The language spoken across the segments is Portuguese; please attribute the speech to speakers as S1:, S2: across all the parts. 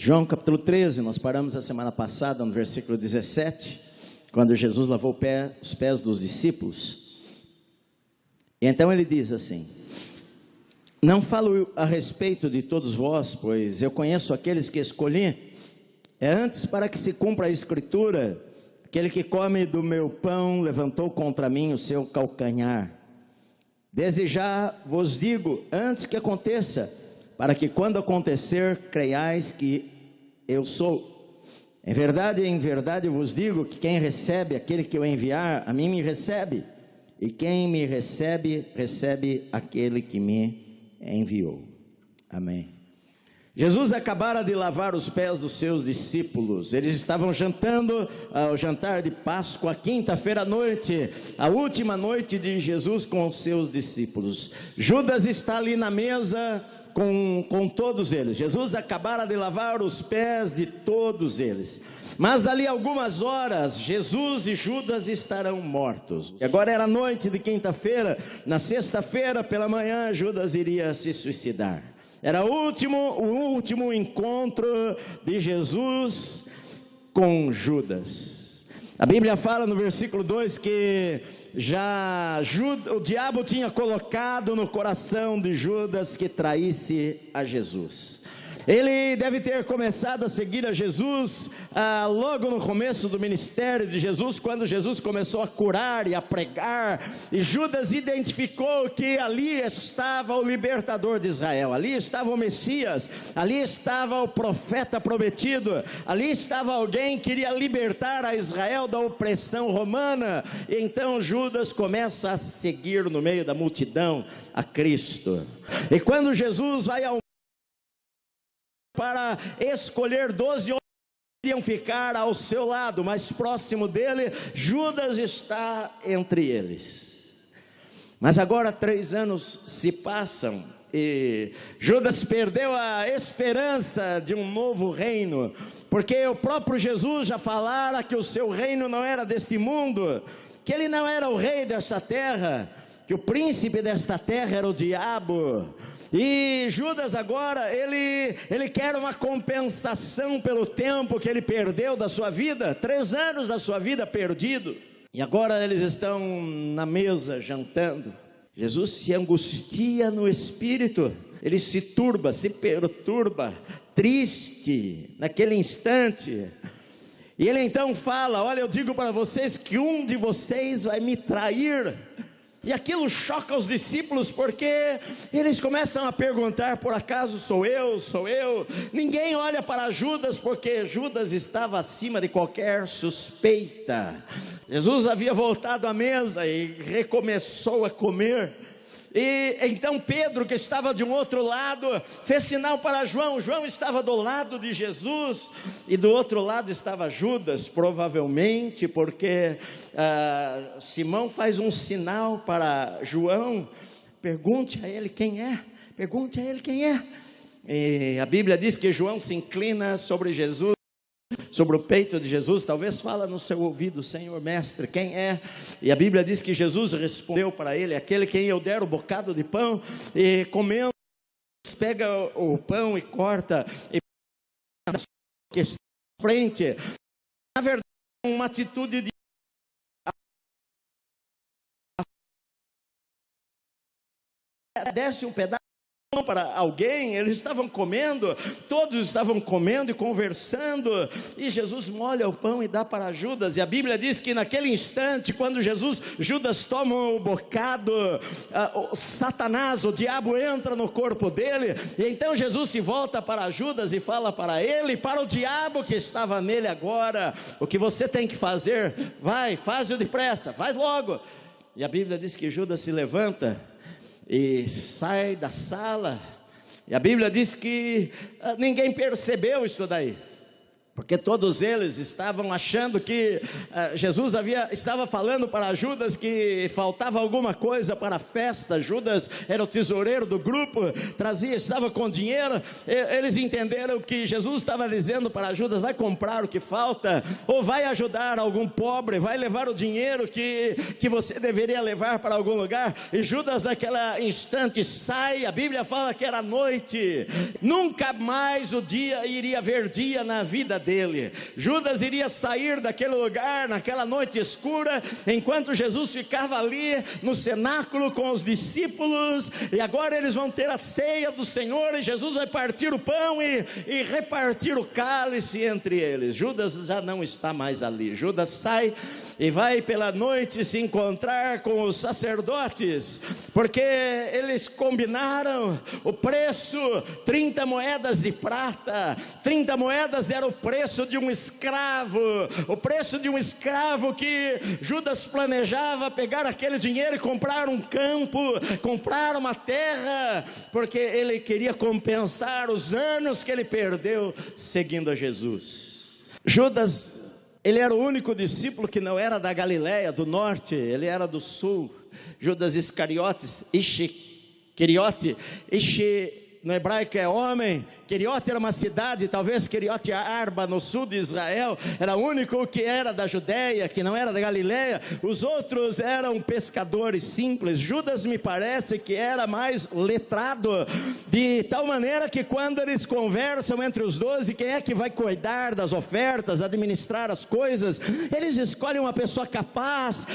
S1: João capítulo 13, nós paramos a semana passada no versículo 17, quando Jesus lavou os pés dos discípulos. E então ele diz assim: não falo a respeito de todos vós, pois eu conheço aqueles que escolhi. É antes para que se cumpra a escritura: aquele que come do meu pão levantou contra mim o seu calcanhar. Desde já vos digo, antes que aconteça, para que quando acontecer, creiais que eu sou. Em verdade vos digo que quem recebe aquele que eu enviar, a mim me recebe. E quem me recebe, recebe aquele que me enviou. Amém. Jesus acabara de lavar os pés dos seus discípulos. Eles estavam jantando ao jantar de Páscoa, quinta-feira à noite, a última noite de Jesus com os seus discípulos. Judas está ali na mesa com todos eles. Jesus acabara de lavar os pés de todos eles. Mas dali algumas horas, Jesus e Judas estarão mortos. E agora era noite de quinta-feira. Na sexta-feira pela manhã, Judas iria se suicidar. Era o último encontro de Jesus com Judas. A Bíblia fala no versículo 2 que o diabo tinha colocado no coração de Judas que traísse a Jesus. Ele deve ter começado a seguir a Jesus logo no começo do ministério de Jesus, quando Jesus começou a curar e a pregar, e Judas identificou que ali estava o libertador de Israel, ali estava o Messias, ali estava o profeta prometido, ali estava alguém que iria libertar a Israel da opressão romana. E então Judas começa a seguir no meio da multidão a Cristo. E quando Jesus vai ao para escolher 12 homens que iriam ficar ao seu lado, mais próximo dele, Judas está entre eles. Mas agora 3 anos se passam e Judas perdeu a esperança de um novo reino, porque o próprio Jesus já falara que o seu reino não era deste mundo, que ele não era o rei desta terra, que o príncipe desta terra era o diabo. E Judas agora, ele quer uma compensação pelo tempo que ele perdeu da sua vida, 3 anos da sua vida perdido. E agora eles estão na mesa jantando. Jesus se angustia no espírito, ele se turba, se perturba, triste naquele instante. E ele então fala: olha, eu digo para vocês que um de vocês vai me trair. E aquilo choca os discípulos, porque eles começam a perguntar: por acaso sou eu? Ninguém olha para Judas, porque Judas estava acima de qualquer suspeita. Jesus havia voltado à mesa e recomeçou a comer. E então Pedro, que estava de um outro lado, fez sinal para João. João estava do lado de Jesus e do outro lado estava Judas, provavelmente porque Simão faz um sinal para João: pergunte a ele quem é, E a Bíblia diz que João se inclina sobre Jesus, sobre o peito de Jesus, talvez fala no seu ouvido: Senhor, mestre, quem é? E a Bíblia diz que Jesus respondeu para ele: aquele quem eu der o bocado de pão. E comendo, pega o pão e corta e que está à frente. Na verdade, uma atitude de desce um pedaço para alguém. Eles estavam comendo, todos estavam comendo e conversando, e Jesus molha o pão e dá para Judas. E a Bíblia diz que naquele instante, quando Judas toma o bocado, Satanás, o diabo, entra no corpo dele. E então Jesus se volta para Judas e fala para ele, para o diabo que estava nele agora: o que você tem que fazer, vai, faz-o depressa, faz logo. E a Bíblia diz que Judas se levanta e sai da sala. E a Bíblia diz que ninguém percebeu isso daí. Porque todos eles estavam achando que Jesus estava falando para Judas que faltava alguma coisa para a festa. Judas era o tesoureiro do grupo, estava com dinheiro. Eles entenderam que Jesus estava dizendo para Judas: vai comprar o que falta, ou vai ajudar algum pobre, vai levar o dinheiro que você deveria levar para algum lugar. E Judas naquele instante sai. A Bíblia fala que era noite, nunca mais o dia iria haver dia na vida dele. Judas iria sair daquele lugar naquela noite escura, enquanto Jesus ficava ali no cenáculo com os discípulos. E agora eles vão ter a ceia do Senhor, e Jesus vai partir o pão e repartir o cálice entre eles. Judas já não está mais ali. Judas sai e vai pela noite se encontrar com os sacerdotes, porque eles combinaram o preço: 30 moedas de prata. 30 moedas era o preço de um escravo, o preço de um escravo, que Judas planejava pegar aquele dinheiro e comprar um campo, comprar uma terra, porque ele queria compensar os anos que ele perdeu seguindo a Jesus. Judas, ele era o único discípulo que não era da Galileia, do norte, ele era do sul. Judas Iscariotes, no hebraico é homem. Queriote era uma cidade, talvez Queriote Arba, no sul de Israel. Era o único que era da Judeia, que não era da Galileia. Os outros eram pescadores simples. Judas me parece que era mais letrado, de tal maneira que quando eles conversam entre os 12, quem é que vai cuidar das ofertas, administrar as coisas, eles escolhem uma pessoa capaz,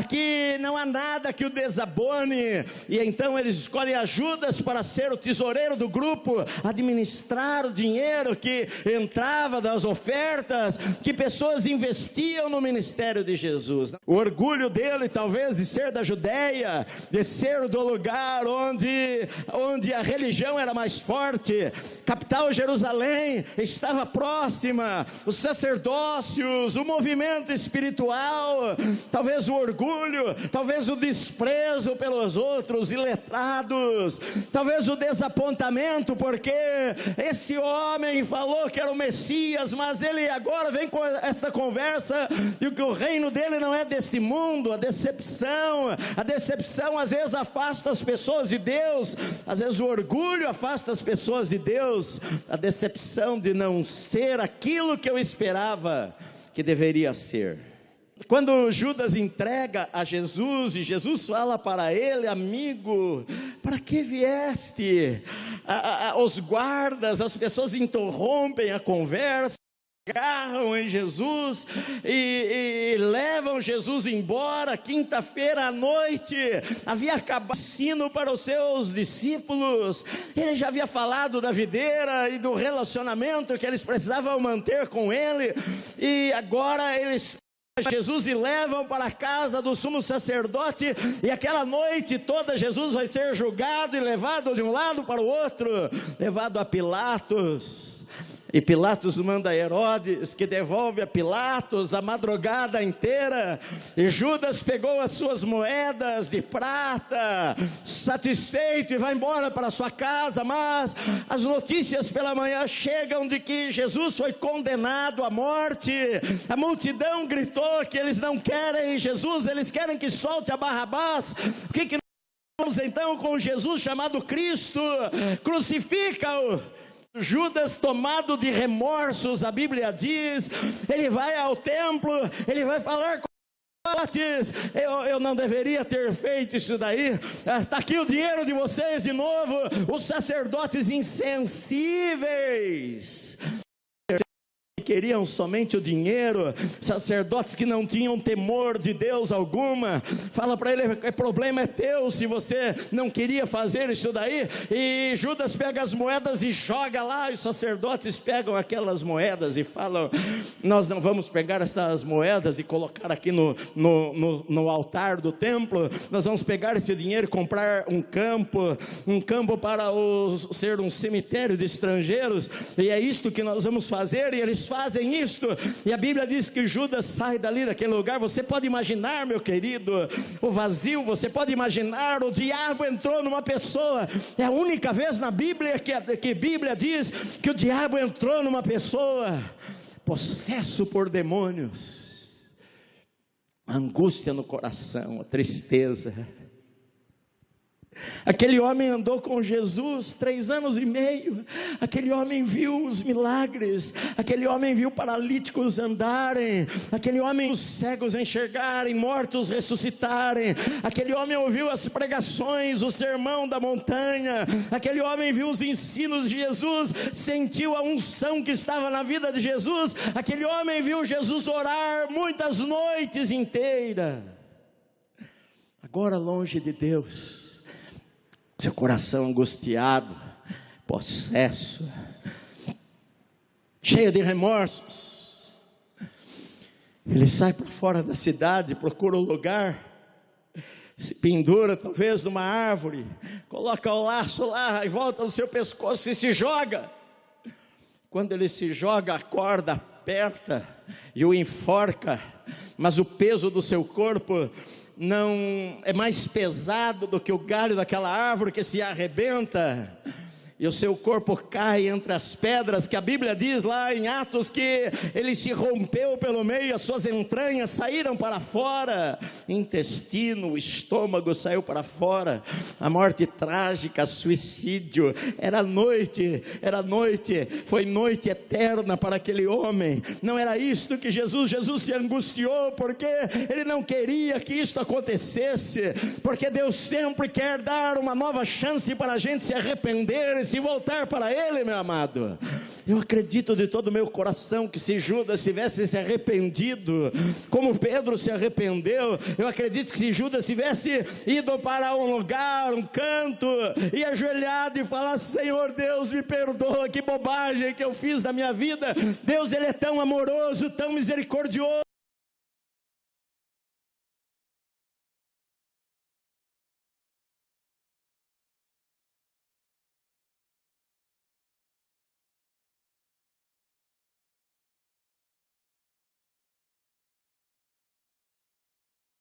S1: que não há nada que o desabone. E então eles escolhem a Judas para ser o tesoureiro do grupo, administrar o dinheiro que entrava das ofertas que pessoas investiam no ministério de Jesus. O orgulho dele talvez de ser da Judeia, de ser do lugar onde a religião era mais forte. Capital Jerusalém estava próxima, os sacerdócios, o movimento espiritual, talvez o orgulho, talvez o desprezo pelos outros iletrados, talvez o desapontamento, porque este homem falou que era o Messias, mas ele agora vem com esta conversa de que o reino dele não é deste mundo. A decepção às vezes afasta as pessoas de Deus, às vezes o orgulho afasta as pessoas de Deus, a decepção de não ser aquilo que eu esperava que deveria ser. Quando Judas entrega a Jesus, e Jesus fala para ele: amigo, para que vieste? Os guardas, as pessoas interrompem a conversa, agarram em Jesus e levam Jesus embora. Quinta-feira à noite havia acabado o ensino para os seus discípulos. Ele já havia falado da videira e do relacionamento que eles precisavam manter com ele, e agora eles Jesus e levam para a casa do sumo sacerdote, e aquela noite toda Jesus vai ser julgado e levado de um lado para o outro, levado a Pilatos. E Pilatos manda Herodes, que devolve a Pilatos a madrugada inteira. E Judas pegou as suas moedas de prata, satisfeito, e vai embora para sua casa. Mas as notícias pela manhã chegam de que Jesus foi condenado à morte. A multidão gritou que eles não querem Jesus, eles querem que solte a Barrabás. O que nós vamos então com Jesus chamado Cristo? Crucifica-o. Judas, tomado de remorsos, a Bíblia diz, ele vai ao templo, ele vai falar com os sacerdotes: eu não deveria ter feito isso daí, está aqui o dinheiro de vocês de novo. Os sacerdotes insensíveis, queriam somente o dinheiro, sacerdotes que não tinham temor de Deus alguma, fala para ele: o problema é teu se você não queria fazer isso daí. E Judas pega as moedas e joga lá, e os sacerdotes pegam aquelas moedas e falam: nós não vamos pegar essas moedas e colocar aqui no altar do templo, nós vamos pegar esse dinheiro e comprar um campo para ser um cemitério de estrangeiros, e é isto que nós vamos fazer. E eles fazem isto, e a Bíblia diz que Judas sai dali daquele lugar. Você pode imaginar, meu querido, o vazio. Você pode imaginar, o diabo entrou numa pessoa. É a única vez na Bíblia que a Bíblia diz que o diabo entrou numa pessoa. possesso por demônios, a angústia no coração, a tristeza. Aquele homem andou com Jesus 3 anos e meio, aquele homem viu os milagres, aquele homem viu paralíticos andarem, aquele homem os cegos enxergarem, mortos ressuscitarem, aquele homem ouviu as pregações, o sermão da montanha, aquele homem viu os ensinos de Jesus, sentiu a unção que estava na vida de Jesus, aquele homem viu Jesus orar muitas noites inteiras. Agora longe de Deus, seu coração angustiado, possesso, cheio de remorsos, ele sai para fora da cidade, procura um lugar, se pendura talvez numa árvore, coloca o laço lá e volta no seu pescoço e se joga. Quando ele se joga, a corda aperta e o enforca, mas o peso do seu corpo não é mais pesado do que o galho daquela árvore que se arrebenta, e o seu corpo cai entre as pedras, que a Bíblia diz lá em Atos que ele se rompeu pelo meio, as suas entranhas saíram para fora, intestino, o estômago saiu para fora, a morte trágica, suicídio. Era noite, foi noite eterna para aquele homem. Não era isto que Jesus se angustiou, porque ele não queria que isto acontecesse, porque Deus sempre quer dar uma nova chance para a gente se arrepender, se voltar para Ele, meu amado. Eu acredito de todo o meu coração que se Judas tivesse se arrependido, como Pedro se arrependeu, eu acredito que se Judas tivesse ido para um lugar, um canto, e ajoelhado e falasse: Senhor Deus, me perdoa, que bobagem que eu fiz da minha vida. Deus, Ele é tão amoroso, tão misericordioso.